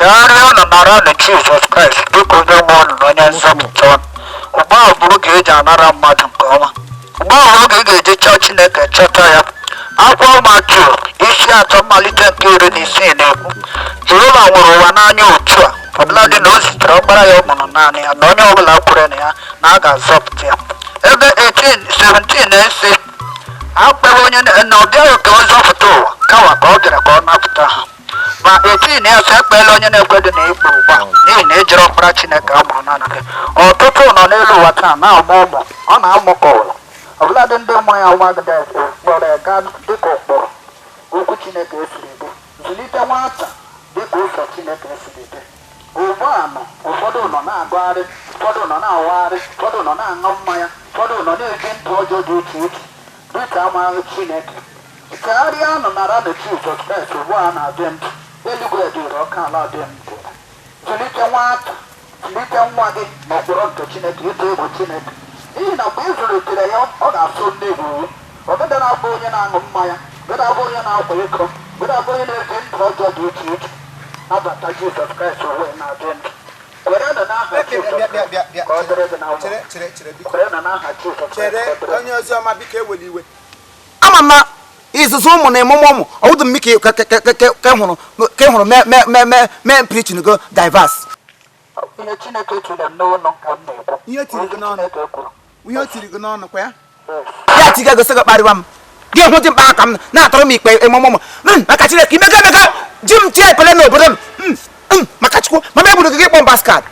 chegharịa na nara na Jizọs Kraịst dịka onye nwe unu na onye nzọpụta unu. Ugbu a bụrụ ka eji anara mmadụ nke ọma. Ugbu a bụrụ ka ị ga-eji chọọ Chineke chọta ya. Akwụkwọ Matiu isi 3 malite nke 16 na-ekwu, Jehova hụrụ ụwa n'anya otu a, ọbụladị na o zitere ọkpara ya ọ mụrụ naanị ya, na onye ọbụla kwere na ya na a ga-azọpụta ya. Ebe 17 na-ese, akpewe onye na ọ bịaghị ka ọ zọpụta ụwa kama ka ọ bịara ka ọ napụta ha. Ma 18 ya sị, ekpeela onye na-ekwedo na ikpe ụgba n'ihi na ejiri ọkpara Chineke a mụrụ naanị gị. Ọtụtụ nọ n'elu ụwa taa na-amụ ụmụ, ọ na-amụ ka ụwa. Ọbụladị ndị mmụọ ya nwagide kpọrọ ya gaa dịka ụkpụrụ okwu Chineke esiri dị. Zụlite nwata dịka ụzọ Chineke esiri dị. Ugbu a nọ ụfọdụ nọ na-agagharị, ụfọdụ nọ na-awagharị, ụfọdụ nọ na-aṅụ mmanya, ụfọdụ nọ na-eji ndụ ọjọọ dị iche iche dịka amaghị Chineke. Chegharịa nọ nara na Jizọs Kraịst ugbu a na-adị ndụ. Eluigwe dịrị ọka ala dị ndụ. Zụlite nwata, zụlite nwa gị n'ụkpụrụ nke Chineke, ịtụ egwu Chineke. N'ihi na mgbe ị zụlitere ya, ọ ga-asụ ndị iwu. Ọgada na-abụ onye na-aṅụ mmanya, gada abụ onye na-akwa iko, gada abụ onye na-eji ndụ ọjọọ dị iche iche. Nabata Jizọs Kraịst uwe na-adị ndụ. Kwere na n'aha Jizọs ka ọ dịrị gị na mma. Kwere na n'aha Jizọs ka ọ dịrị gị. Onye ozi ọma biko eweli iwe. Ama m na izuzu ụmụ na emume ụmụ ọwụdụ m ka hụrụ mee preaching go diverse. Ihe Chineke tụrụ m n'ụlọ ka m na-ekwu. Ihe tiri gị n'ọnụ. Ihe o tiri gị n'ọnụ kwa ya. Ya tiga gosi gị kparịwa m. Gị hụ dị mkpa aka m na-atọrọ m ikpe emume ụmụ. Maka Chineke imega ji m tie ekpele n'obodo m. Maka Chukwu ma m egburu gị ịkpọ mbaskat.